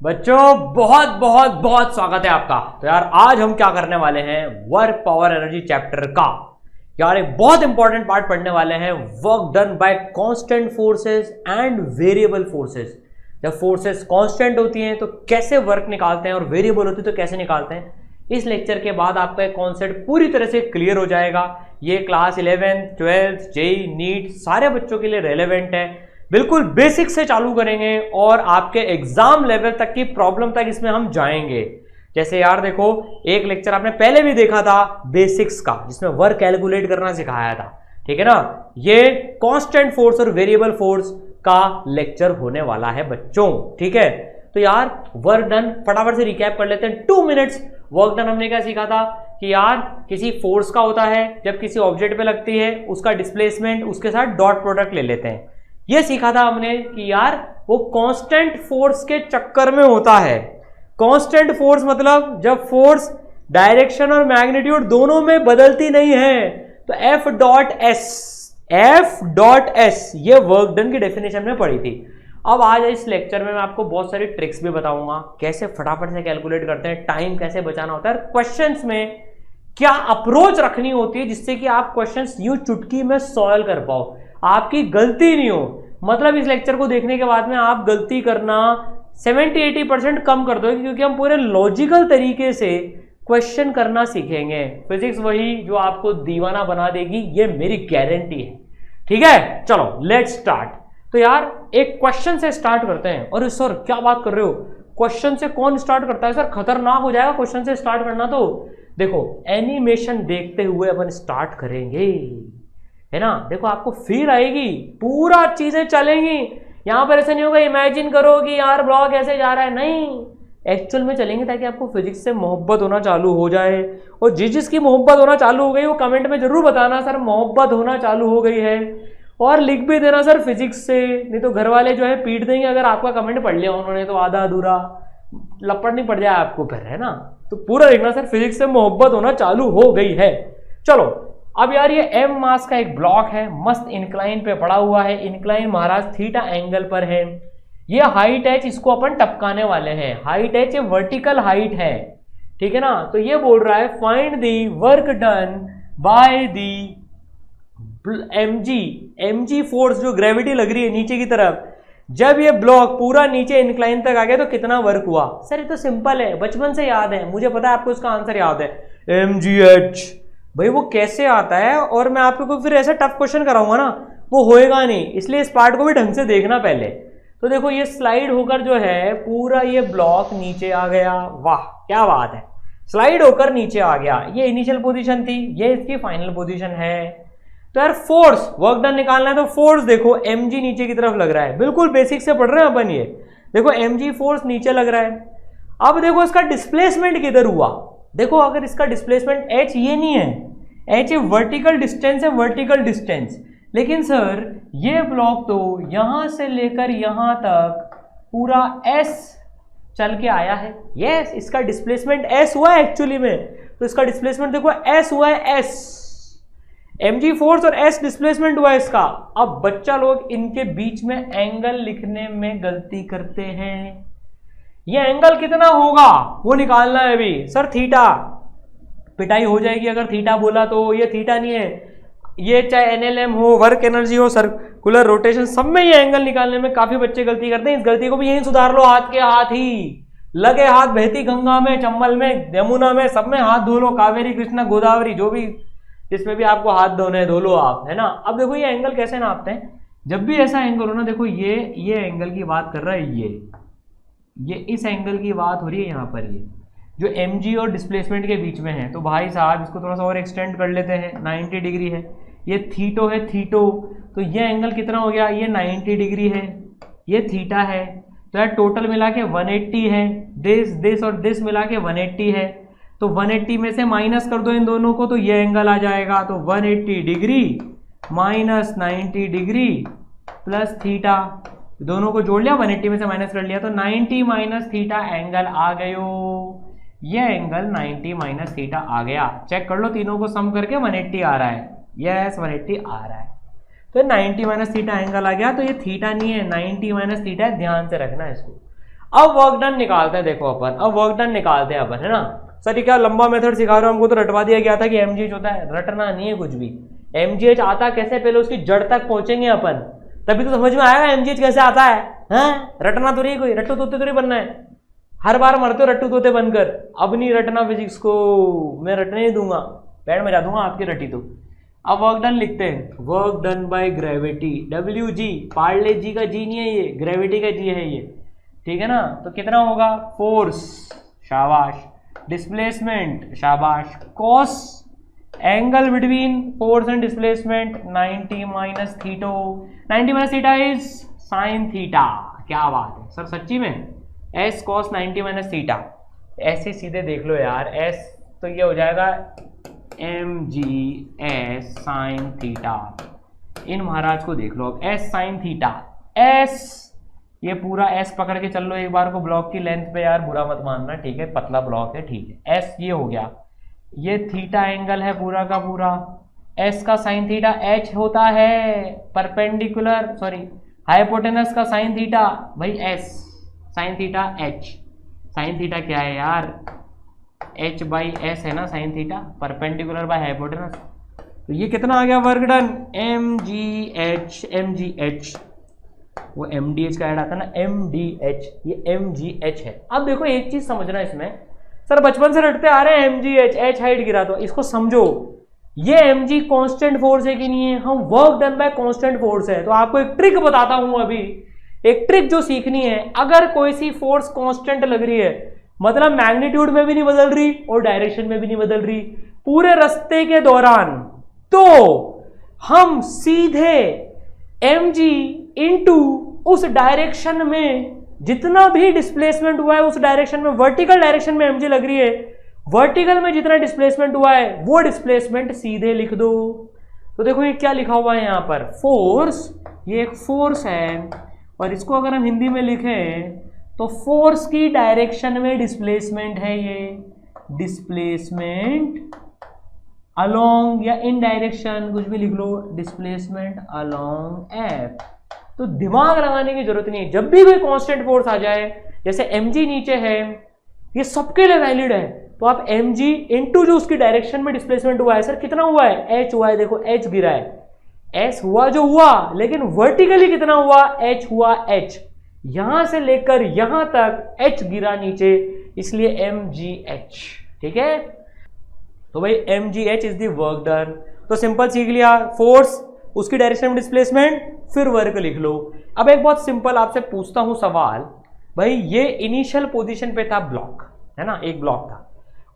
बच्चों बहुत बहुत बहुत स्वागत है आपका। तो यार आज हम क्या करने वाले हैं, वर्क पावर एनर्जी चैप्टर का यार एक बहुत इंपॉर्टेंट पार्ट पढ़ने वाले हैं। Work done bye constant forces and variable forces. जब फोर्सेस कांस्टेंट होती हैं तो कैसे वर्क निकालते हैं और वेरिएबल होती है तो कैसे निकालते हैं। इस लेक्चर के बाद आपका एक कॉन्सेप्ट पूरी तरह से क्लियर हो जाएगा। ये class 11th 12th JEE NEET सारे बच्चों के लिए रेलेवेंट है। बिल्कुल बेसिक से चालू करेंगे और आपके एग्जाम लेवल तक की प्रॉब्लम तक इसमें हम जाएंगे। जैसे यार देखो, एक लेक्चर आपने पहले भी देखा था बेसिक्स का, जिसमें वर्क कैलकुलेट करना सिखाया था, ठीक है ना। ये कांस्टेंट फोर्स और वेरिएबल फोर्स का लेक्चर होने वाला है बच्चों, ठीक है। तो यार वर्क डन फटाफट से रिकैप कर लेते हैं 2 मिनट्स। वर्क डन हमने क्या सीखा था कि यार किसी फोर्स का होता है, जब किसी ऑब्जेक्ट पे लगती है उसका डिस्प्लेसमेंट उसके साथ डॉट प्रोडक्ट ले लेते हैं। ये सीखा था हमने कि यार वो कांस्टेंट फोर्स के चक्कर में होता है। कांस्टेंट फोर्स मतलब जब फोर्स डायरेक्शन और मैग्नीट्यूड दोनों में बदलती नहीं है तो F डॉट एस ये वर्क डन की डेफिनेशन में पढ़ी थी। अब आज इस लेक्चर में मैं आपको बहुत सारी ट्रिक्स भी बताऊंगा, कैसे फटाफट से कैलकुलेट करते हैं, टाइम कैसे बचाना होता है, क्वेश्चंस में क्या अप्रोच रखनी होती है जिससे कि आप क्वेश्चंस यूं चुटकी में सॉल्व कर पाओ, आपकी गलती नहीं हो। मतलब इस लेक्चर को देखने के बाद में आप गलती करना 70-80% कम कर दोगे, क्योंकि हम पूरे लॉजिकल तरीके से क्वेश्चन करना सीखेंगे। फिजिक्स वही जो आपको दीवाना बना देगी, ये मेरी गारंटी है, ठीक है। चलो लेट्स स्टार्ट। तो यार एक क्वेश्चन से स्टार्ट करते हैं। और सर क्या बात कर रहे हो, क्वेश्चन से कौन स्टार्ट करता है सर, खतरनाक हो जाएगा क्वेश्चन से स्टार्ट करना। तो देखो एनिमेशन देखते हुए अपन स्टार्ट करेंगे, है ना। देखो आपको फील आएगी, पूरा चीजें चलेंगी। यहां पर ऐसा नहीं होगा इमेजिन करो कि यार ब्लॉग ऐसे जा रहा है, नहीं, एक्चुअल में चलेंगे ताकि आपको फिजिक्स से मोहब्बत होना चालू हो जाए। और जिसकी मोहब्बत होना चालू हो गई वो कमेंट में जरूर बताना सर मोहब्बत होना चालू हो गई है, और लिख भी देना सर फिजिक्स से, नहीं तो घर वाले जो है पीट देंगे अगर आपका कमेंट पढ़ लिया उन्होंने तो आधा अधूरा लपड़ नहीं पड़ जाए आपको फिर, है ना। तो पूरा लिखना सर फिजिक्स से मोहब्बत होना चालू हो गई है। चलो अब यार ये एम मास का एक ब्लॉक है, मस्त इंक्लाइन पे पड़ा हुआ है। इंक्लाइन महाराज थीटा एंगल पर है। ये हाइट एच, इसको अपन टपकाने वाले हैं। हाइट एच ये वर्टिकल हाइट है, ठीक है ना। तो ये बोल रहा है find the work done by the mg force जो ग्रेविटी लग रही है नीचे की तरफ, जब ये ब्लॉक पूरा नीचे इंक्लाइन तक आ गया तो कितना वर्क हुआ। सर ये तो सिंपल है, बचपन से याद है, मुझे पता है आपको इसका आंसर याद है, mgh। भाई वो कैसे आता है, और मैं आपको फिर ऐसा टफ क्वेश्चन कराऊंगा ना, वो होएगा नहीं, इसलिए इस पार्ट को भी ढंग से देखना पहले। तो देखो ये स्लाइड होकर जो है पूरा ये ब्लॉक नीचे आ गया, वाह क्या बात है, स्लाइड होकर नीचे आ गया। ये इनिशियल पोजीशन थी, ये इसकी फाइनल पोजीशन है। तो यार फोर्स वर्क डन निकालना है, तो फोर्स देखो mg नीचे की तरफ लग रहा है, बिल्कुल बेसिक से पढ़ रहे हैं अपन। ये देखो mg फोर्स नीचे लग रहा है। अब देखो इसका डिस्प्लेसमेंट किधर हुआ, देखो अगर इसका डिस्प्लेसमेंट h ये नहीं है, h वर्टिकल डिस्टेंस है, वर्टिकल डिस्टेंस। लेकिन सर ये ब्लॉक तो यहां से लेकर यहां तक पूरा s चल के आया है। यस इसका डिस्प्लेसमेंट s हुआ है एक्चुअली में, तो इसका डिस्प्लेसमेंट देखो s हुआ है, s mg फोर्स और s डिस्प्लेसमेंट हुआ है इसका। अब बच्चा लोग इनके बीच में एंगल लिखने में गलती करते हैं। ये एंगल कितना होगा वो निकालना है अभी। सर थीटा, पिटाई हो जाएगी अगर थीटा बोला तो, ये थीटा नहीं है, ये चाहे NLM हो, वर्क एनर्जी हो, सर्कुलर रोटेशन, सब में ये एंगल निकालने में काफी बच्चे गलती करते हैं। इस गलती को भी यही सुधार लो, हाथ के हाथ ही लगे हाथ, बहती गंगा में, चंबल में, यमुना में, सब में हाथ धो लो, कावेरी कृष्णा गोदावरी जो भी जिसमें भी आपको हाथ धोने धो लो आप, है ना। अब देखो ये एंगल कैसे नापते हैं, जब भी ऐसा एंगल हो ना, देखो ये एंगल की बात कर रहा है, ये इस एंगल की बात हो रही है यहाँ पर, ये जो mg और डिस्प्लेसमेंट के बीच में है। तो भाई साहब इसको थोड़ा सा और एक्सटेंड कर लेते हैं, 90 डिग्री है। ये थीटो है, थीटो, तो ये एंगल कितना हो गया, ये 90 डिग्री है, ये थीटा है। तो यार टोटल मिला के 180 है, दिस और दिस मिला के 180 है। तो 180 में से माइनस कर दो इन दोनों को, तो ये एंगल आ जाएगा। तो 180 degree minus 90 degree plus theta, दोनों को जोड़ लिया, 180 में से माइनस कर लिया, तो 90 माइनस थीटा एंगल आ गयो। ये एंगल 90 माइनस थीटा आ गया। चेक कर लो, तीनों को सम करके 180 आ रहा है। यस 180 आ रहा है। तो 90 माइनस थीटा एंगल आ गया। तो ये थीटा नहीं है, 90 माइनस थीटा है, ध्यान से रखना इसको। अब वर्क डन निकालते हैं, देखो अपन अब वर्क डन निकालते हैं अपन, है ना। सर ये क्या लंबा मेथड सिखा रहे हो हमको, तो रटवा दिया गया था कि एमजीएच होता है, रटना नहीं है कुछ भी। एमजीएच आता कैसे, पहले उसकी जड़ तक पहुंचेंगे अपन, तभी तो समझ में आएगा एमजीएच कैसे आता है। हैं रटना तो नहीं, कोई रट्टू तोते तो नहीं बनना है, हर बार मरते हो रट्टू तोते बनकर। अब नहीं रटना फिजिक्स को, मैं रटने नहीं दूंगा, पैर में जा दूंगा आपकी रटी तो। अब वर्क डन लिखते हैं, work done by gravity, W G, Parle G का जी नहीं है ये, ग्रेविटी का जी है ये, ठीक है ना। तो कितना होगा, फोर्स, शाबाश, डिस्प्लेसमेंट, शाबाश, cos, angle between force and displacement 90 minus theta, 90 minus theta is sine theta. क्या बात है सर, सच्ची में एस कॉस 90 माइनस थीटा, ऐसे सीधे देख लो यार, एस तो ये हो जाएगा M G S sine theta, इन महाराज को देख लो अब, एस साइन थीटा, एस ये पूरा एस पकड़ के चल लो एक बार को, ब्लॉक की लेंथ पे यार बुरा मत मानना, ठीक है, पतला ब्लॉक है, ठीक है। एस ये हो गया, ये थीटा एंगल है पूरा का पूरा, एस का साइन थीटा एच होता है, परपेंडिकुलर सॉरी हाइपोटेनस का साइन थीटा भाई S, sine theta H, sine theta क्या है यार, एच बाई एस है ना sine theta, perpendicular by hypotenuse. तो ये कितना आ गया work done, M G H, वो एम डी एच का ऐड आता है ना, एम डी एच, ये एम जी एच है। अब देखो एक चीज समझना इसमें, सर बचपन से रटते आ रहे हैं M G H, H height गिरा, तो इसको समझो, ये एम जी कॉन्स्टेंट फोर्स है कि नहीं है, हम work done bye constant force है। तो आपको एक ट्रिक बताता हूं अभी, एक ट्रिक जो सीखनी है, अगर कोई सी फोर्स कांस्टेंट लग रही है, मतलब मैग्नीट्यूड में भी नहीं बदल रही और डायरेक्शन में भी नहीं बदल रही पूरे रास्ते के दौरान, तो हम सीधे mg इनटू उस डायरेक्शन में जितना भी डिस्प्लेसमेंट हुआ है, उस डायरेक्शन में वर्टिकल डायरेक्शन में mg लग रही है, वर्टिकल में जितना डिस्प्लेसमेंट हुआ है वो डिस्प्लेसमेंट सीधे लिख दो। तो देखो ये क्या लिखा हुआ है यहाँ पर, फोर्स, ये एक फोर्स है, और इसको अगर हम हिंदी में लिखें तो फोर्स की डायरेक्शन में डिस्प्लेसमेंट है, ये डिस्प्लेसमेंट अलोंग या इन डायरेक्शन, कुछ भी लिख लो, डिस्प्लेसमेंट अलोंग एफ। तो दिमाग लगाने की जरूरत नहीं है, जब भी कोई कांस्टेंट फोर्स आ जाए, जैसे mg नीचे है, ये सबके लिए वैलिड है, तो आप mg इनटू जो उसकी डायरेक्शन में डिस्प्लेसमेंट हुआ है, सर कितना हुआ है, h हुआ है, देखो h गिरा है, s हुआ जो हुआ, लेकिन वर्टिकली कितना हुआ, h हुआ, h यहां से लेकर यहां तक h गिरा नीचे, इसलिए mgh, ठीक है। तो भाई mgh is the work done. तो सिंपल सीख लिया, फोर्स, उसकी डायरेक्शन में डिस्प्लेसमेंट, फिर वर्क लिख लो। अब एक बहुत सिंपल आपसे पूछता हूं सवाल, भाई ये इनिशियल पोजीशन पे था ब्लॉक, है ना, एक ब्लॉक था,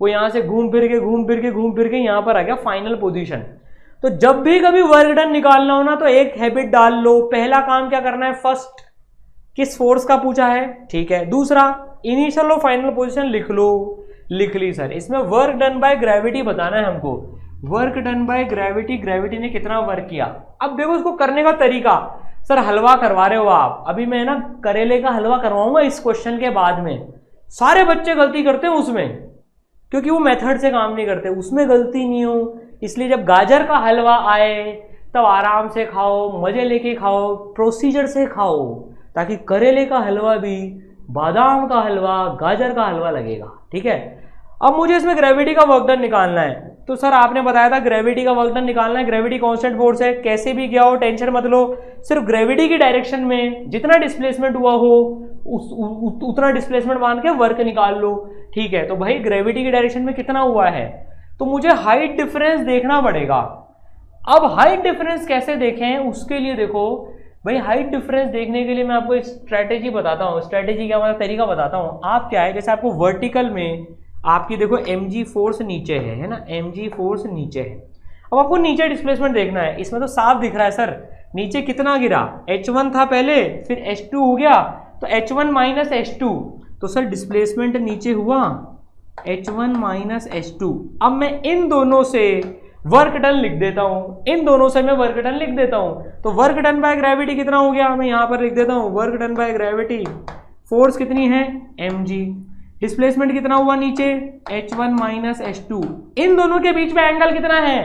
वो यहां से घूम फिर के यहां पर आ गया फाइनल पोजीशन। तो जब भी कभी वर्क डन निकालना हो ना, तो एक हैबिट डाल लो, पहला काम क्या करना है, फर्स्ट किस फोर्स का पूछा है, ठीक है, दूसरा इनिशियल और फाइनल पोजीशन लिख लो, लिख ली सर। इसमें वर्क डन बाय ग्रेविटी बताना है हमको, work done by gravity, gravity ने कितना वर्क किया। अब देखो इसको करने का तरीका, सर हलवा करवा रहे हो आप, अभी मैं ना करेले का हलवा करवाऊंगा इस क्वेश्चन के बाद में, सारे बच्चे गलती करते हैं उसमें, क्योंकि वो मेथड से काम नहीं करते, उसमें गलती नहीं हो, इसलिए जब गाजर का हलवा आए तब आराम से खाओ, मजे लेके खाओ, प्रोसीजर से खाओ, ताकि करेले का हलवा भी बादाम का हलवा, गाजर का हलवा लगेगा, ठीक है। अब मुझे इसमें ग्रेविटी का वर्क डन निकालना है, तो सर आपने बताया था ग्रेविटी का वर्क डन निकालना है, ग्रेविटी कांस्टेंट फोर्स है, कैसे भी गया हो टेंशन मत लो, सिर्फ ग्रेविटी की डायरेक्शन में जितना डिस्प्लेसमेंट हुआ हो उतना डिस्प्लेसमेंट मान के वर्क निकाल लो, ठीक है। तो भाई ग्रेविटी की डायरेक्शन में कितना हुआ है, तो मुझे हाइट डिफरेंस देखना पड़ेगा। अब हाइट डिफरेंस कैसे देखें, उसके लिए देखो भाई, हाइट डिफरेंस देखने के लिए मैं आपको एक स्ट्रैटेजी बताता हूँ, स्ट्रैटेजी क्या मतलब तरीका बताता हूँ। आप क्या है, जैसे आपको वर्टिकल में आपकी देखो mg फोर्स नीचे है ना, mg फोर्स नीचे है, अब आपको नीचे डिस्प्लेसमेंट देखना है, इसमें तो साफ दिख रहा है सर, नीचे कितना गिरा, h1 था पहले, फिर h2 हो गया, तो h1 माइनस h2, तो सर डिस्प्लेसमेंट नीचे हुआ h1 माइनस h2। अब मैं इन दोनों से वर्क डन लिख देता हूं, इन दोनों से मैं वर्क डन लिख देता हूं, तो वर्क डन बाय ग्रेविटी कितना हो गया, मैं यहां पर लिख देता हूं, work done by gravity, force कितनी है mg, डिस्प्लेसमेंट कितना हुआ नीचे h1 माइनस h2, इन दोनों के बीच में एंगल कितना है,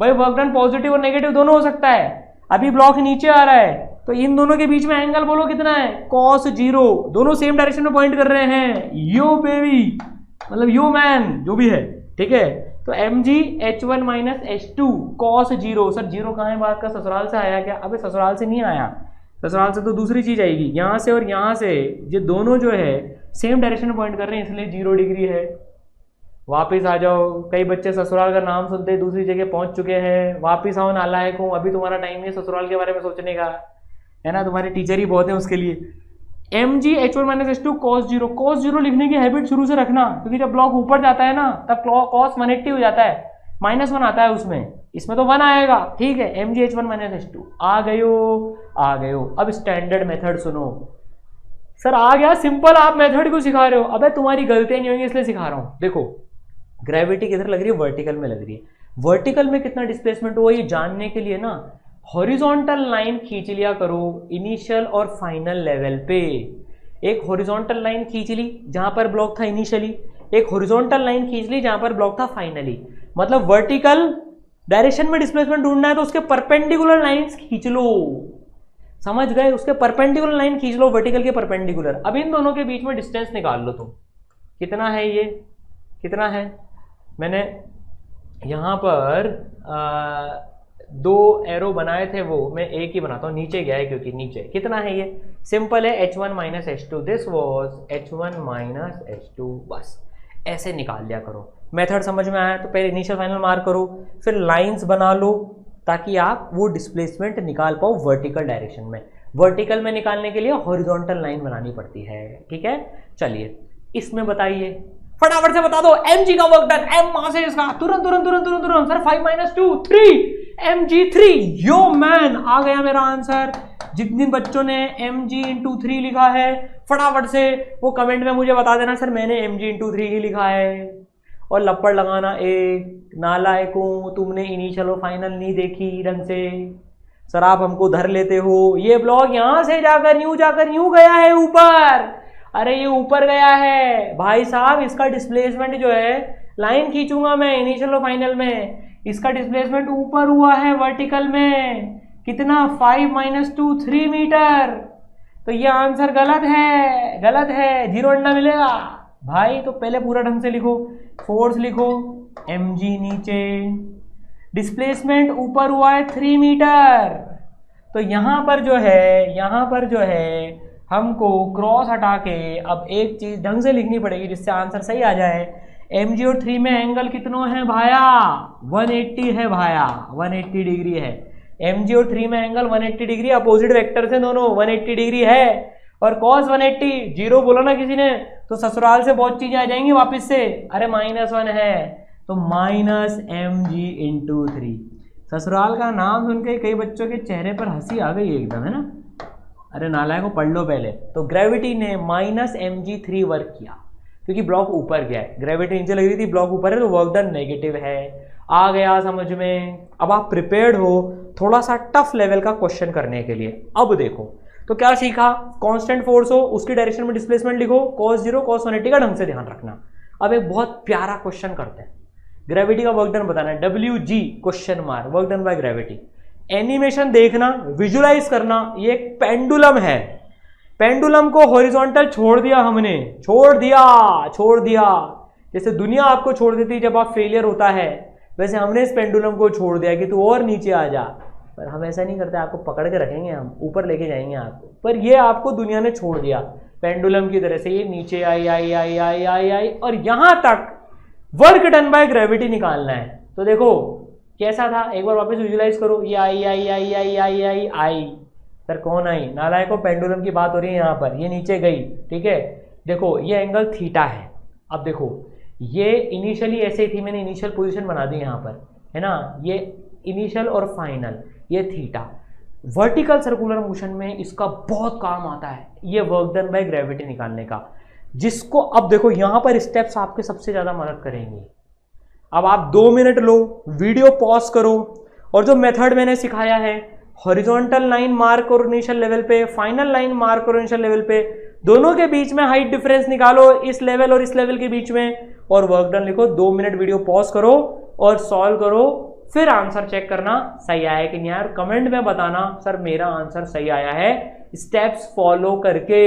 भाई वर्क डन पॉजिटिव और नेगेटिव दोनों हो सकता है, अभी ब्लॉक नीचे आ रहा है, तो इन दोनों के बीच में एंगल बोलो कितना है, cos 0, दोनों सेम डायरेक्शन में पॉइंट कर रहे हैं, यो बेबी मतलब यो मैन जो भी है, ठीक है। तो mg h1 minus h2 cos 0, sir 0 कहाँ है बात का, ससुराल से आया क्या, अबे ससुराल से नहीं आया, ससुराल से तो दूसरी चीज आएगी, यहाँ से और यहाँ से ये दोनों जो है सेम डायरेक्शन में पॉइंट कर रहे हैं इसलिए 0 डिग्री है। वापिस आ जाओ, कई बच्चे ससुराल का नाम सुनते ही दूसरी जगह पहुंच चुके हैं, वापिस आओ नालायक हूँ, अभी तुम्हारा टाइम नहीं है ससुराल के बारे में सोचने का, है ना, तुम्हारे टीचर ही बहुत है उसके लिए। mg h1 minus h2 cos 0, cos 0 लिखने की हैबिट शुरू से रखना, क्योंकि जब ब्लॉक ऊपर जाता है ना तब cos 180 हो जाता है, -1 आता है उसमें, इसमें तो 1 आएगा, ठीक है। mg h1 माइनस h2 आ गयो। अब स्टैंडर्ड मेथड सुनो, सर आ गया सिंपल, आप मेथड क्यों सिखा रहे हो, अबे तुम्हारी गलतियां नहीं होंगी इसलिए सिखा रहा हूं। देखो ग्रेविटी किधर लग रही है, वर्टिकल में लग रही है, वर्टिकल में कितना डिस्प्लेसमेंट हुआ ये जानने के लिए ना हॉरिजॉन्टल लाइन खींच लिया करो इनिशियल और फाइनल लेवल पे। एक हॉरिजॉन्टल लाइन खींच ली जहां पर ब्लॉक था इनिशियली, एक हॉरिजॉन्टल लाइन खींच ली जहां पर ब्लॉक था फाइनली, मतलब वर्टिकल डायरेक्शन में डिस्प्लेसमेंट ढूंढना है तो उसके परपेंडिकुलर लाइंस खींच लो, समझ गए, उसके परपेंडिकुलर लाइन खींच लो, वर्टिकल के परपेंडिकुलर। अब इन दोनों के बीच में डिस्टेंस निकाल लो तुम, कितना है ये, कितना है, मैंने यहाँ पर 2 एरो बनाए थे, वो मैं एक ही बनाता हूँ, नीचे गया है क्योंकि नीचे कितना है ये, सिंपल है h1 minus h2, this was h1 minus h2, बस ऐसे निकाल लिया करो। मेथड समझ में आया तो पहले इनिशियल फाइनल मार्क करो, फिर लाइंस बना लो ताकि आप वो डिस्प्लेसमेंट निकाल पाओ वर्टिकल डायरेक्शन में। वर्टिकल में निकालने के लिए हॉरिजॉन्टल लाइन बनानी पड़ती है, ठीक है। चलिए इसमें बताइए, फटाफट से बता दो mg का वर्क डन, m वहां से इसका तुरंत sir 5 minus 2 3 mg3, yo man आ गया मेरा आंसर। जितने बच्चों ने mg इंटू 3 लिखा है फटाफट से वो कमेंट में मुझे बता देना सर मैंने mg इंटू 3 ही लिखा है, और लपड़ लगाना एक नालायक हूं, तुमने इनिशियल और फाइनल नहीं देखी ढंग से, सर आप हमको धर लेते हो, ये ब्लॉक यहां से जाकर यूं गया है ऊपर, अरे ये ऊपर गया है भाई साहब, इसका डिस्प्लेसमेंट जो है लाइन खींचूंगा मैं इनिशियल और फाइनल में, इसका डिस्प्लेसमेंट ऊपर हुआ है वर्टिकल में, कितना 5 माइनस 2 3 मीटर, तो ये आंसर गलत है, 0 अंडा मिलेगा भाई। तो पहले पूरा ढंग से लिखो, फोर्स लिखो, mg नीचे, डिस्प्लेसमेंट ऊपर हुआ है 3 मीटर, तो यहाँ पर जो है हमको क्रॉस हटा के अब एक चीज ढंग से लिखनी पड़ेगी जिससे आंसर सही आ जाए। mg और 3 में एंगल कितनों है भाया, 180 है भाया, 180 डिग्री है, mg और 3 में एंगल 180 डिग्री, अपोजिट वेक्टर से दोनों 180 डिग्री है, और cos 180 0 बोला ना किसी ने तो ससुराल से बहुत चीजें आ जाएंगी वापस से, अरे -1 है तो माइनस mg इंटू 3। ससुराल का नाम सुन के कई बच्चों के चेहरे पर हंसी आ गई एकदम, है ना, अरे नालायक को पढ़ लो पहले। तो ग्रेविटी ने -mg3 वर्क किया क्योंकि ब्लॉक ऊपर गया है, ग्रेविटी नीचे लग रही थी, ब्लॉक ऊपर है तो वर्क डन नेगेटिव है, आ गया समझ में। अब आप प्रिपेयर्ड हो थोड़ा सा टफ लेवल का क्वेश्चन करने के लिए। अब देखो तो क्या सीखा, कांस्टेंट फोर्स हो उसकी डायरेक्शन में डिस्प्लेसमेंट लिखो, cos 0 cos 180 का ढंग से ध्यान रखना। अब एक बहुत प्यारा क्वेश्चन करते हैं, ग्रेविटी का वर्क डन बताना है, WG question mark, work done by gravity. Animation देखना, विजुलाइज करना, ये एक पेंडुलम है, पेंडुलम को हॉरिजॉन्टल छोड़ दिया हमने, छोड़ दिया, जैसे दुनिया आपको छोड़ देती है जब आप फेलियर होता है, वैसे हमने इस पेंडुलम को छोड़ दिया कि तू और नीचे आ जा, पर हम ऐसा नहीं करते, आपको पकड़ के रखेंगे, हम ऊपर लेके जाएंगे आपको, पर ये आपको दुनिया ने छोड़ दिया पेंडुलम की तरह से, ये नीचे आई और यहां तक वर्क डन बाय ग्रेविटी निकालना है। तो देखो कैसा था, एक बार वापस विजुलाइज करो, ये आई, सर कौन आई, नालायक को पेंडुलम की बात हो रही है यहाँ पर, ये नीचे गई, ठीक है। देखो ये एंगल थीटा है, अब देखो ये इनिशियली ऐसे थी, मैंने इनिशियल पोजीशन बना दी यहाँ पर, है ना, ये इनिशियल और फाइनल, ये थीटा। वर्टिकल सर्कुलर मोशन में इसका बहुत काम आता है, ये वर्क डन बाय ग्रेविटी निकालने का, जिसको अब देखो यहाँ पर स्टेप्स आपके सबसे ज़्यादा मदद करेंगी। अब आप 2 मिनट लो, वीडियो पॉज करो, और जो मेथड मैंने सिखाया है, हॉरिजॉन्टल लाइन मार्क करो इनिशियल लेवल पे, फाइनल लाइन मार्क करो इनिशियल लेवल पे, दोनों के बीच में हाइट डिफरेंस निकालो, इस लेवल और इस लेवल के बीच में, और वर्क डन लिखो। 2 मिनट वीडियो पॉज करो और सॉल्व करो फिर आंसर चेक करना सही आया कि नहीं आया, और कमेंट में बताना सर मेरा आंसर सही आया है स्टेप्स फॉलो करके।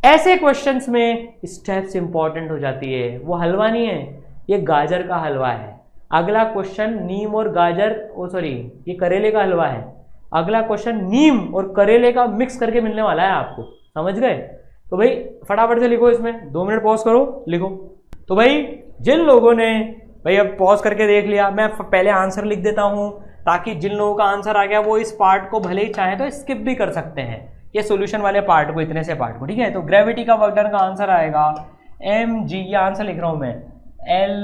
ऐसे क्वेश्चंस में स्टेप्स इंपॉर्टेंट हो जाती है। वो हलवा नहीं है, ये गाजर का हलवा है। अगला क्वेश्चन नीम और गाजर, ये करेले का हलवा है। अगला क्वेश्चन नीम और करेले का मिक्स करके मिलने वाला है आपको, समझ गए? तो भाई फटाफट से लिखो, इसमें 2 मिनट पॉज करो, लिखो। तो भाई जिन लोगों ने भाई अब पॉज करके देख लिया, मैं पहले आंसर लिख देता हूं ताकि जिन लोगों का आंसर आ गया वो इस पार्ट को भले ही चाहे तो स्किप भी कर सकते हैं, ये सॉल्यूशन वाले पार्ट को, इतने से पार्ट को, ठीक है? तो ग्रेविटी का वर्क डन का आंसर आएगा mg, ये आंसर लिख रहा हूं मैं, l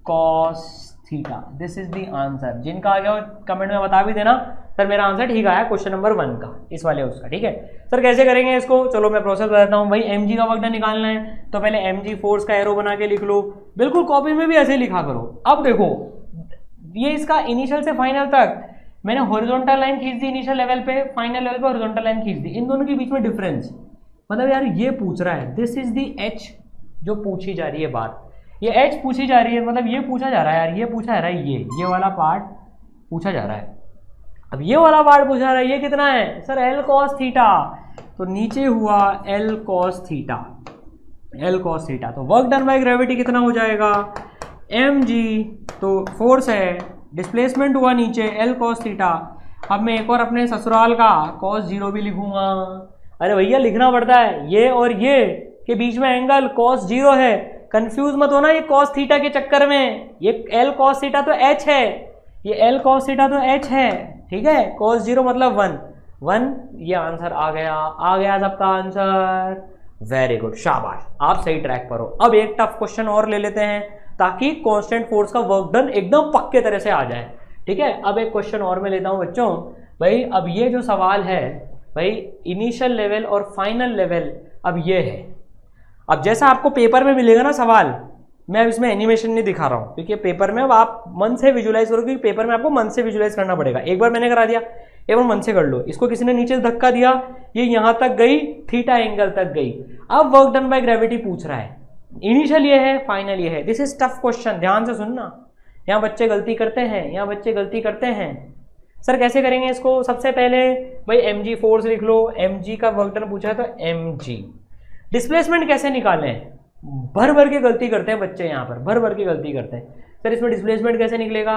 cos theta. This is the answer. जिनका आ गया कमेंट में बता भी देना सर मेरा आंसर ठीक आया क्वेश्चन नंबर 1 का, इस वाले उसका, ठीक है? सर कैसे करेंगे इसको, चलो मैं प्रोसेस बताता हूँ। भाई mg का वर्क डन निकालना है तो पहले mg फोर्स का एरो बना के लिख लो, बिल्कुल कॉपी में भी ऐसे लिखा करो। अब देखो ये इसका इनिशियल से फाइनल तक मैंने हॉरिजॉन्टल लाइन खींच दी, इनिशियल लेवल पे फाइनल लेवल पे हॉरिजॉन्टल लाइन खींच दी। इन दोनों के बीच में डिफरेंस, मतलब यार ये पूछ रहा है, दिस इज दी h जो पूछी जा रही है बात, ये h पूछी जा रही है, मतलब ये पूछा जा रहा है यार, ये पूछा जा रहा है, ये वाला पार्ट पूछा जा रहा है। अब ये वाला पार्ट पूछा रहा है, ये कितना है सर l cos थीटा, तो नीचे हुआ l cos theta, l cos theta. तो वर्क डन बाय ग्रेविटी कितना हो जाएगा mg, तो फोर्स है, डिस्प्लेसमेंट हुआ नीचे l cos थीटा। अब मैं एक और अपने ससुराल का cos 0 भी लिखूंगा। अरे भैया लिखना पड़ता है, ये और ये के बीच में एंगल cos 0 है, कंफ्यूज मत होना ये cos थीटा के चक्कर में। ये l cos थीटा तो h है, ये l cos थीटा तो h है, ठीक है? cos 0 मतलब 1, ये आंसर आ गया सबका आंसर। वेरी गुड, शाबाश, आप सही ट्रैक पर हो। अब एक टफ क्वेश्चन और ले लेते हैं ताकि कांस्टेंट फोर्स का वर्क डन एकदम पक्के तरह से आ जाए, ठीक है? अब एक क्वेश्चन और मैं लेता हूं बच्चों। भाई अब ये जो सवाल है भाई इनिशियल लेवल और फाइनल लेवल, अब ये है। अब जैसा आपको पेपर में मिलेगा ना सवाल, मैं अब इसमें एनिमेशन नहीं दिखा रहा हूँ क्योंकि पेपर में अब आप मन से विजुलाइज करो, क्योंकि पेपर में आपको मन से विजुलाइज करना पड़ेगा। एक बार मैंने करा दिया, एक बार मन से कर लो। इसको किसी ने नीचे धक्का दिया, ये यहाँ तक गई, थीटा एंगल तक गई। अब वर्क डन बाय ग्रेविटी पूछ रहा है, इनिशियल ये है, फाइनल ये है। दिस इज टफ क्वेश्चन, ध्यान से सुनना। यहाँ बच्चे गलती करते हैं, सर कैसे करेंगे इसको? सबसे पहले भाई mg फोर्स लिख लो, mg का वर्क डन पूछा है तो mg। डिस्प्लेसमेंट कैसे निकालें? भर के गलती करते हैं बच्चे, यहाँ पर भर के गलती करते हैं। सर इसमें डिस्प्लेसमेंट कैसे निकलेगा?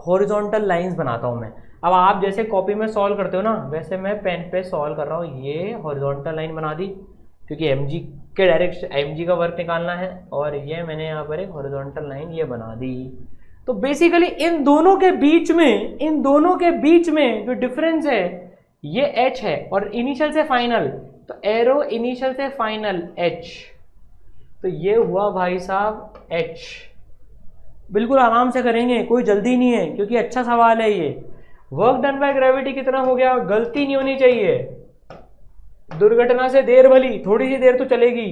हॉरिजॉन्टल लाइंस बनाता हूँ मैं। अब आप जैसे कॉपी में सॉल्व करते हो ना, वैसे मैं पेन पे सॉल्व कर रहा हूँ। ये हॉरिजॉन्टल लाइन बना दी क्योंकि mg के डायरेक्शन, mg का वर्क निकालना है, और ये मैंने यहाँ पर एक हॉरिजॉन्टल लाइन ये बना दी। तो बेसिकली इन दोनों के बीच में जो डिफरेंस है ये h है, और इनिशियल से फाइनल, तो एरो इनिशियल से फाइनल h, तो ये हुआ भाई साहब h। बिल्कुल आराम से करेंगे, कोई जल्दी नहीं है क्योंकि अच्छा सवाल है ये। वर्क डन बाय ग्रेविटी कितना हो गया? गलती नहीं होनी चाहिए, दुर्घटना से देर भली, थोड़ी सी देर तो चलेगी।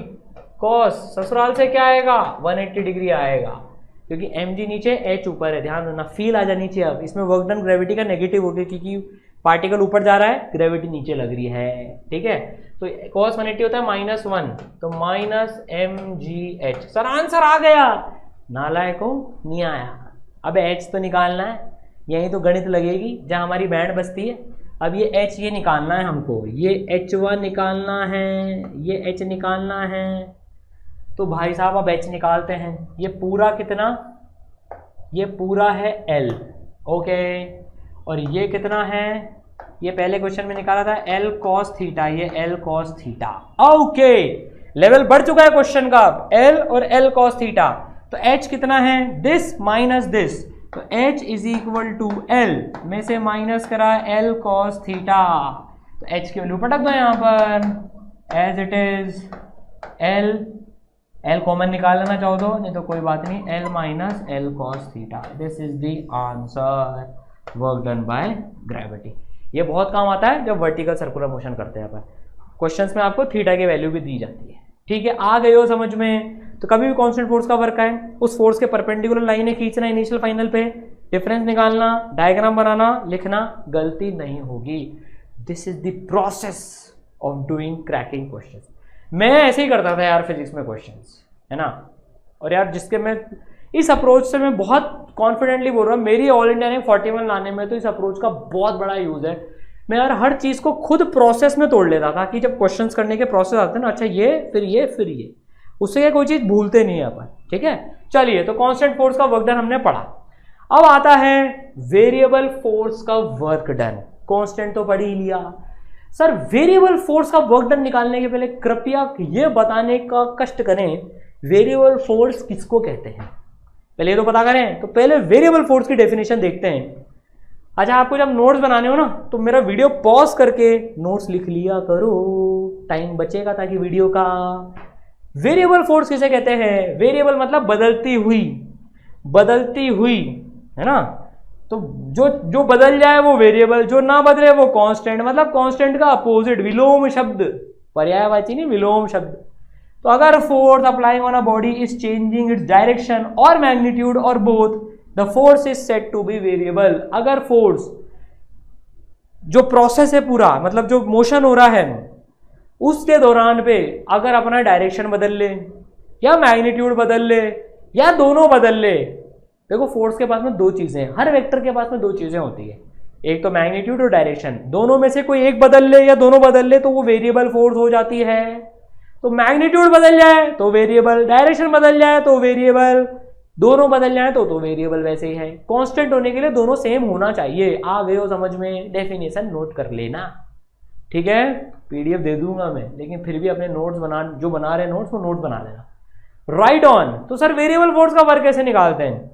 कॉस ससुराल से क्या आएगा? 180 डिग्री आएगा, क्योंकि mg नीचे h ऊपर है। ध्यान देना, फील आ जानी चाहिए। अब इसमें वर्क डन ग्रेविटी का नेगेटिव हो गया क्योंकि पार्टिकल ऊपर जा रहा है, ग्रेविटी नीचे लग रही है, ठीक है? तो cos 180 होता है -1, तो -mgh। सर आंसर आ गया, नालायकों नहीं आया। अब h तो निकालना है, यही तो गणित लगेगी जहाँ हमारी बैंड बजती है। अब ये h ये निकालना है हमको, ये h1 निकालना है, ये h निकालना है। तो भाई साहब अब h निकालते हैं। ये पूरा कितना? ये पूरा है l, ओके। और ये कितना है? ये पहले क्वेश्चन में निकाला था l cos थीटा, ये l cos theta, okay. Level बढ़ चुका है क्वेश्चन का, l और l cos थीटा। तो h कितना है? दिस माइनस दिस, तो h is equal to l में से माइनस करा l cos थीटा, तो h की वैल्यू पटक दो यहाँ पर as it is. l common निकाल लेना चाहो तो, नहीं तो कोई बात नहीं, l minus l cos theta. This is the answer, work done by gravity. ये बहुत काम आता है जब वर्टिकल सर्कुलर मोशन करते हैं अपन। क्वेश्चंस में आपको थीटा की वैल्यू भी दी जाती है, ठीक है? आ गए हो समझ में? तो कभी भी कांस्टेंट फोर्स का वर्क है, उस फोर्स के परपेंडिकुलर लाइनें खींचना इनिशियल फाइनल पे, डिफरेंस निकालना, डायग्राम बनाना, लिखना, गलती नहीं होगी। This is the process of doing cracking questions. मैं ऐसे ही करता था यार फिजिक्स में क्वेश्चंस, है ना? और यार जिसके मैं इस अप्रोच से मैं बहुत कॉन्फिडेंटली बोल रहा हूँ, मेरी ऑल इंडिया रैंक 41 लाने में तो इस अप्रोच का बहुत बड़ा यूज है। मैं यार हर चीज़ को खुद प्रोसेस में तोड़ लेता था कि जब क्वेश्चंस करने के प्रोसेस आते हैं ना, अच्छा ये फिर ये फिर ये, उससे क्या कोई चीज़ भूलते नहीं है अपन, ठीक है। चलिए, तो कांस्टेंट फोर्स का वर्क डन हमने पढ़ा। अब आता है वेरिएबल फोर्स का वर्क डन। कांस्टेंट तो पढ़ ही लिया सर, वेरिएबल फोर्स का वर्क डन निकालने के पहले कृपया ये बताने का कष्ट करें वेरिएबल फोर्स किसको कहते हैं, पहले तो पता करें। तो पहले वेरिएबल फोर्स की डेफिनेशन देखते हैं। अच्छा, आपको जब नोट्स बनाने हो ना तो मेरा वीडियो पॉज करके नोट्स लिख लिया करो, टाइम बचेगा ताकि वीडियो का। वेरिएबल फोर्स किसे कहते हैं? वेरिएबल मतलब बदलती हुई, है ना। तो जो बदल जाए वो वेरिएबल, जो ना बदले वो कांस्टेंट। मतलब कांस्टेंट का अपोजिट, विलोम शब्द, पर्यायवाची नहीं, विलोम शब्द। तो अगर force applying on a body is changing its direction और मैग्नीट्यूड और both, the force is said to be variable. अगर फोर्स, जो प्रोसेस है पूरा, मतलब जो मोशन हो रहा है उसके दौरान पे अगर अपना डायरेक्शन बदल ले या मैग्नीट्यूड बदल ले या दोनों बदल ले, देखो फोर्स के पास में दो चीजें हैं, हर वेक्टर के पास में दो चीजें होती है, एक तो मैग्नीट्यूड और डायरेक्शन। दोनों में से कोई एक बदल ले या दोनों बदल ले तो वो वेरिएबल फोर्स हो जाती है। तो मैग्नीट्यूड बदल जाए तो वेरिएबल, डायरेक्शन बदल जाए तो वेरिएबल, दोनों बदल जाए तो वेरिएबल वैसे ही है। कांस्टेंट होने के लिए दोनों सेम होना चाहिए। आ गए हो समझ में? डेफिनेशन नोट कर लेना, ठीक है। पीडीएफ दे दूंगा मैं, लेकिन फिर भी अपने नोट्स जो बना रहे नोट्स, वो नोट बना लेना। Right on. तो सर वेरिएबल फोर्स का वर्क कैसे निकालते हैं?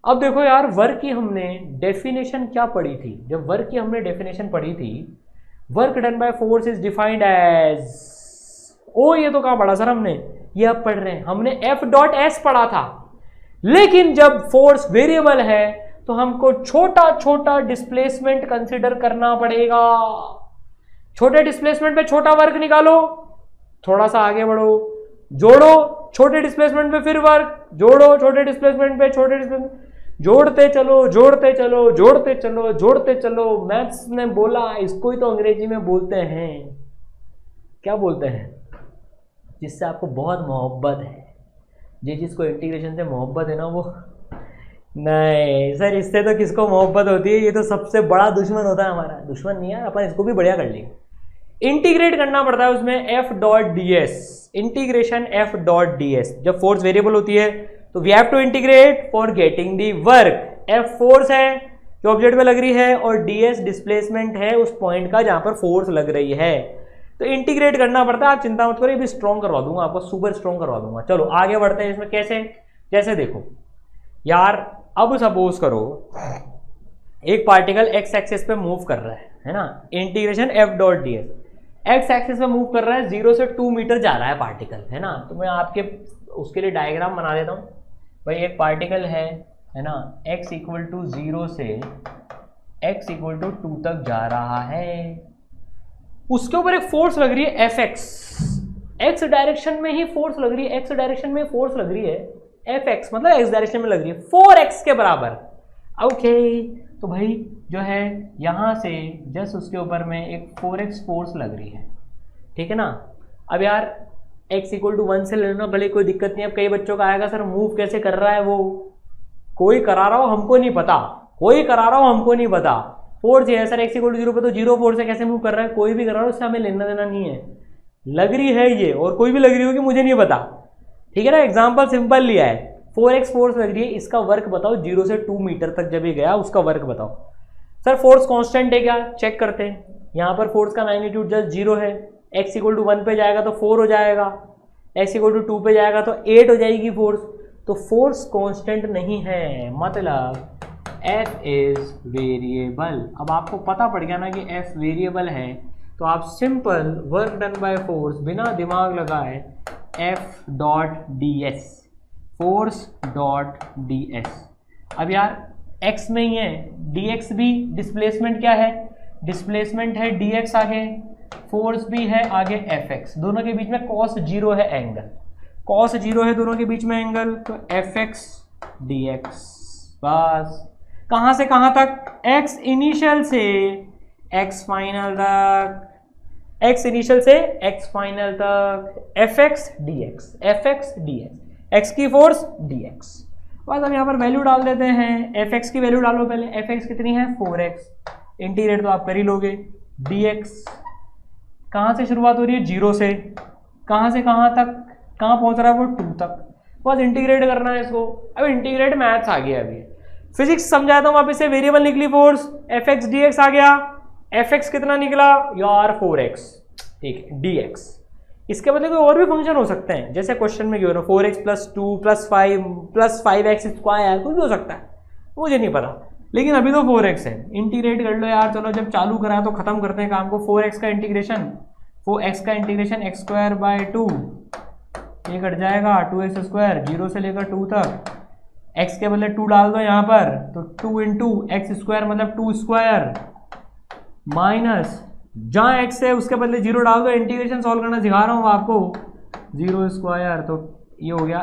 अब देखो यार, वर्क की हमने डेफिनेशन क्या पढ़ी थी? जब वर्क की हमने डेफिनेशन पढ़ी थी, work done by force is defined as, ओ ये तो कहाँ पढ़ा सर हमने? ये अब पढ़ रहे हैं, हमने एफ डॉट एस पढ़ा था। लेकिन जब फोर्स वेरिएबल है तो हमको छोटा छोटा डिस्प्लेसमेंट कंसिडर करना पड़ेगा। छोटे डिस्प्लेसमेंट पे छोटा वर्क निकालो, थोड़ा सा आगे बढ़ो, जोड़ो, छोटे डिस्प्लेसमेंट पे फिर वर्क, जोड़ो, छोटे डिस्प्लेसमेंट पे छोटे डिस्प्लेसमेंट, जोड़ते चलो जोड़ते चलो जोड़ते चलो जोड़ते चलो। मैथ्स ने बोला, इसको ही तो अंग्रेजी में बोलते हैं, क्या बोलते हैं? जिससे आपको बहुत मोहब्बत है, जिसको इंटीग्रेशन से मोहब्बत है ना, वो नहीं सर, इससे तो किसको मोहब्बत होती है? ये तो सबसे बड़ा दुश्मन होता है हमारा। दुश्मन नहीं यार, अपन इसको भी बढ़िया कर लेंगे। इंटीग्रेट करना पड़ता है उसमें F dot D S, integration F dot D S. जब फोर्स वेरिएबल होती है तो we have to integrate for getting the work. F force है जो ऑब्जेक्ट में लग रही है, और डी एस डिस्प्लेसमेंट है उस पॉइंट का जहां पर फोर्स लग रही है। तो इंटीग्रेट करना पड़ता है। आप चिंता मत करो, ये भी स्ट्रॉन्ग करवा दूंगा आपको, सुपर स्ट्रॉन्ग करवा दूंगा। चलो आगे बढ़ते हैं इसमें। कैसे? जैसे देखो यार, अब सपोज करो एक पार्टिकल एक्स एक्सिस पे मूव कर रहा है ना, integration F dot D S. X axis पे मूव कर रहा है, 0 से 2 मीटर जा रहा है पार्टिकल, है ना। तो मैं आपके उसके लिए डायग्राम बना देता हूँ। भाई एक पार्टिकल है ना, x इक्वल टू 0 से x इक्वल टू 2 तक जा रहा है। उसके ऊपर एक फोर्स लग रही है एफ एक्स, एक्स डायरेक्शन में ही फोर्स लग रही है, एक्स डायरेक्शन में फोर्स लग रही है एफ एक्स, मतलब एक्स डायरेक्शन में लग रही है 4x के बराबर। ओके, तो भाई जो है यहां से जस्ट उसके ऊपर में एक 4x फोर्स लग रही है, ठीक है ना। अब यार x इक्वल टू 1 से लेना, भले कोई दिक्कत नहीं। अब कई बच्चों का आएगा सर मूव कैसे कर रहा है वो, कोई करा रहा हो हमको नहीं पता, कोई करा रहा हो हमको नहीं पता। फोर्स है सर x इक्वल टू 0 पे, तो 0 फोर्स से कैसे मूव कर रहा है, कोई भी कर रहा हो, उससे हमें लेना देना नहीं है। लग रही है ये, और कोई भी लग रही होगी, मुझे नहीं पता, ठीक है ना। एग्जाम्पल सिंपल लिया है, 4x फोर्स लग रही है, इसका वर्क बताओ 0 से 2 मीटर तक जब ये गया, उसका वर्क बताओ। सर फोर्स कांस्टेंट है क्या? चेक करते हैं। यहाँ पर फोर्स का मैग्नीट्यूड जस्ट 0 है, x इक्वल टू 1 पे जाएगा तो 4 हो जाएगा, x इक्वल टू 2 पे जाएगा तो 8 हो जाएगी फोर्स। तो फोर्स कांस्टेंट नहीं है, मतलब f इज वेरिएबल। अब आपको पता पड़ गया ना कि f वेरिएबल है, तो आप simple work done by force बिना दिमाग लगाए f dot D S, force dot D S. अब यार x में ही है, dx भी डिस्प्लेसमेंट क्या है, डिस्प्लेसमेंट है dx आगे, फोर्स भी है आगे fx, दोनों के बीच में cos 0 है एंगल, cos 0 है दोनों के बीच में एंगल, तो fx dx। बस कहाँ से कहाँ तक, x इनिशियल से x फाइनल तक, x इनिशियल से x फाइनल तक, fx dx, fx dx, x की फोर्स dx। बस अब यहाँ पर वैल्यू डाल देते हैं, एफ एक्स की वैल्यू डालो पहले, एफ एक्स कितनी है 4x, इंटीग्रेट तो आप कर ही लोगे, dx कहाँ से शुरुआत हो रही है 0 से, कहाँ से कहाँ तक, कहाँ पहुँच रहा है वो 2 तक, बस इंटीग्रेट करना है इसको। अब इंटीग्रेट मैथ्स आ गया, अभी फिजिक्स समझाता हूँ वापस से, वेरिएबल निकली force, F X D X आ गया, एफ एक्स कितना निकला यार 4x, ठीक है, dx इसके बदले कोई और भी फंक्शन हो सकते हैं, जैसे क्वेश्चन में क्यों 4x + 2 + 5 + 5x स्क्वायर, कुछ भी हो सकता है, मुझे नहीं पता, लेकिन अभी तो 4x है। इंटीग्रेट कर लो यार, चलो जब चालू करा तो खत्म करते हैं काम को। 4x का इंटीग्रेशन, 4x का इंटीग्रेशन x²/2, ये कट जाएगा 2x², 0 से लेकर 2 तक, x के बदले 2 डाल दो यहाँ पर, तो 2 × x² मतलब 2² माइनस, जहाँ x है उसके बदले 0 डाल दो, इंटीग्रेशन सॉल्व करना सिखा रहा हूँ आपको, 0², तो ये हो गया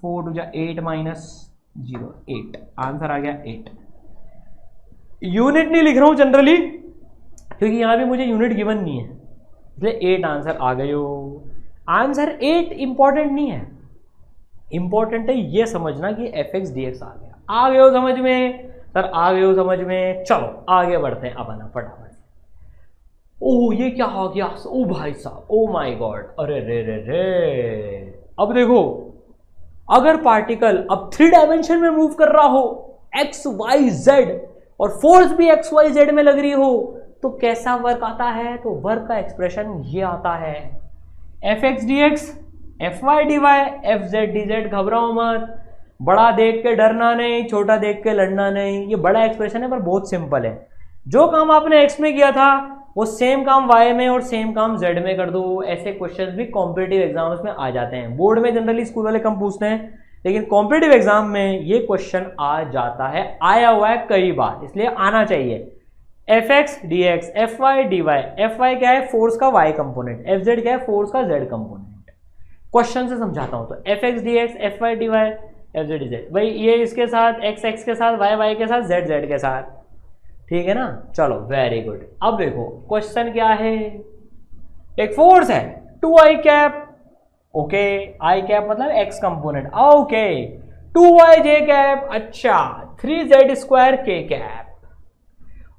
4 × 8 - 0, 8, आंसर आ गया 8। यूनिट नहीं लिख रहा हूँ जनरली, क्योंकि यहाँ भी मुझे यूनिट गिवन नहीं है, इसलिए 8 आंसर आ गए हो। आंसर 8 इंपॉर्टेंट नहीं है, इंपॉर्टेंट है ये समझना कि एफ एक्स डी एक्स आ गया। आ गए हो समझ में सर, आ गए हो समझ में, चलो आगे बढ़ते हैं अपना फटाफट। ओह ये क्या हो गया, ओ भाई साहब, ओ माय गॉड, अरे रे रे रे। अब देखो, अगर पार्टिकल अब 3 डायमेंशन में मूव कर रहा हो, एक्स वाई जेड, और फोर्स भी एक्स वाई जेड में लग रही हो, तो कैसा वर्क आता है, तो वर्क का एक्सप्रेशन ये आता है, F X D X, F Y D Y, F Z D Z. घबराओ मत, बड़ा देख के डरना नहीं, छोटा देख के लड़ना नहीं, ये बड़ा एक्सप्रेशन है पर बहुत सिंपल है। जो काम आपने एक्स में किया था वो सेम काम वाई में और सेम काम जेड में कर दो। ऐसे क्वेश्चंस भी कॉम्पिटिटिव एग्जाम्स में आ जाते हैं। बोर्ड में जनरली स्कूल वाले कम पूछते हैं, लेकिन कॉम्पिटिटिव एग्जाम में ये क्वेश्चन आ जाता है, आया हुआ है कई बार, इसलिए आना चाहिए। F X D X, F Y D Y, F Y क्या है फोर्स का वाई कंपोनेंट, एफ जेड क्या है फोर्स का जेड कंपोनेंट। क्वेश्चन से समझाता हूं, तो F X D X, F Y D Y, F Z D Z, भाई ये इसके साथ, एक्स एक्स के साथ, वाई वाई के साथ, जेड जेड के साथ, ठीक है ना। चलो वेरी गुड। अब देखो क्वेश्चन क्या है, एक फोर्स है 2i कैप, ओके, आई कैप मतलब x component, okay, 2yj cap, अच्छा, 3z² k कैप,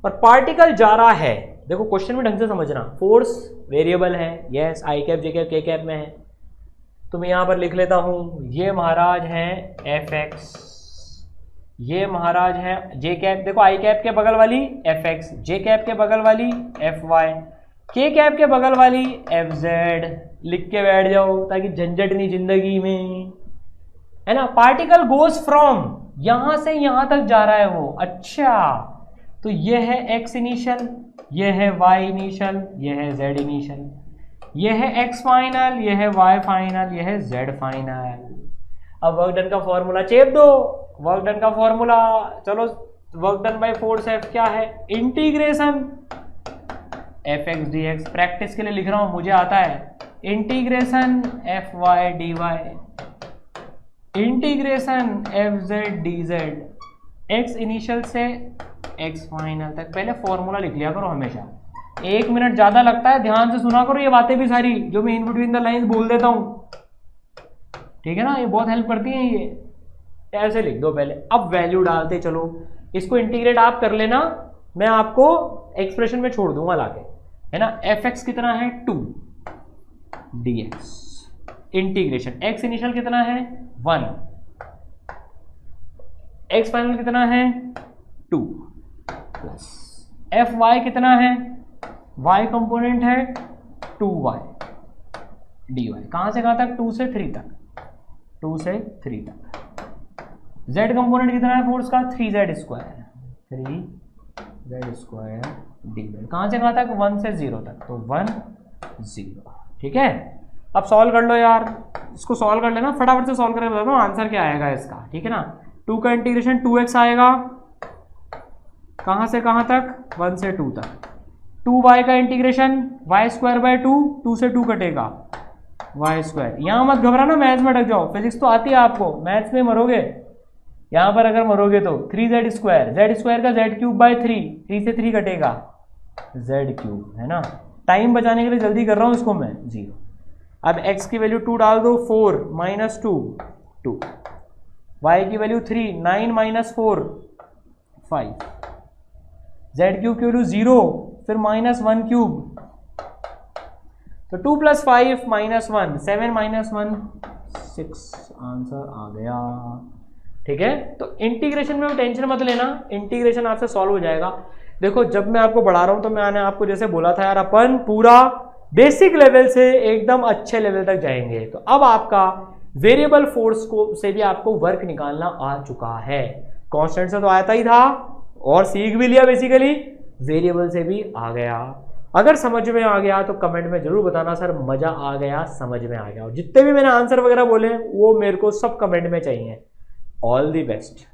और पार्टिकल जा रहा है। देखो क्वेश्चन में ढंग से समझना, फोर्स वेरिएबल है, यस, आई कैप जे कैप के कैप में है, तो मैं यहां पर लिख लेता हूं, ये महाराज है एफ एक्स, ये महाराज है जे कैप, देखो आई कैप के बगल वाली एफ एक्स, जे कैप के बगल वाली एफ वाई, के कैप के बगल वाली एफ जेड। लिख के बैठ जाओ ताकि झंझट नहीं जिंदगी में, है ना। पार्टिकल गोज फ्रॉम, यहां से यहां तक जा रहा है वो, अच्छा, तो ये है एक्स इनिशियल, ये है वाई इनिशियल, ये है जेड इनिशियल, ये है एक्स फाइनल, ये है वाई फाइनल, ये है जेड फाइनल। अब वर्क डन का फॉर्मूला चेप दो, वर्क डन का फॉर्मूला, चलो work done by force F क्या है, integration F X D X, practice के लिए लिख रहा हूं मुझे आता है, integration F Y D Y, integration F Z D Z, X initial से एक्स फाइनल तक। पहले फॉर्मूला लिख लिया करो हमेशा, 1 मिनट ज्यादा लगता है, ध्यान से सुना करो ये बातें भी सारी जो मैं इन बिटवीन द लाइंस बोल देता हूं, ठीक है ना, ये बहुत हेल्प करती हैं ये। ऐसे लिख दो पहले, अब वैल्यू डालते चलो, इसको इंटीग्रेट आप कर लेना, मैं आपको एक्सप्रेशन में छोड़ दूंगा लाके, है ना। एफ एक्स कितना है 2 dx, इंटीग्रेशन एक्स इनिशियल कितना है 1, एक्स फाइनल कितना है 2, प्लस एफ वाई कितना है, वाई कंपोनेंट है 2y dy, कहां से कहां तक, 2 से 3 तक, 2 से 3 तक। z कंपोनेंट कितना है फोर्स का 3z², 3z² dy, कहां से कहां तक, 1 से 0 तक, तो 1 0, ठीक है। अब सॉल्व कर लो यार, इसको सॉल्व कर लेना, फटाफट से सॉल्व करके बताता हूँ आंसर क्या आएगा इसका, ठीक है ना। 2 का इंटीग्रेशन 2x आएगा, कहां से कहां तक, 1 से 2 तक। 2y का इंटीग्रेशन y²/2, 2 से 2 कटेगा y²। यहां मत घबराना, मैथ्स में अटक जाओ, फिजिक्स तो आती है आपको, मैथ्स में मरोगे यहां पर, अगर मरोगे तो 3z², z² का z³/3, 3 से 3 कटेगा z³, है ना। टाइम बचाने के लिए जल्दी कर रहा हूं इसको मैं, 0। अब x की वैल्यू 2 डाल दो, 4 - 2 2, y की वैल्यू 3, 9 माइनस 4 5, z क्यूब की वैल्यू 0, फिर माइनस 1 क्यूब, तो 2 + 5 - 1 7 - 1 6, आंसर आ गया। ठीक है, तो इंटीग्रेशन में टेंशन मत लेना, इंटीग्रेशन आपसे सॉल्व हो जाएगा। देखो जब मैं आपको बढ़ा रहा हूं तो मैंने आपको जैसे बोला था यार अपन पूरा बेसिक लेवल से एकदम अच्छे लेवल तक जाएंगे। तो अब आपका वेरिएबल फोर्स को से भी आपको वर्क निकालना आ चुका है, कांस्टेंट से तो आता ही था और सीख भी लिया, बेसिकली वेरिएबल से भी आ गया। अगर समझ में आ गया तो कमेंट में जरूर बताना सर मजा आ गया, समझ में आ गया। और जितने भी मैंने आंसर वगैरह बोले वो मेरे को सब कमेंट में चाहिए। All the best.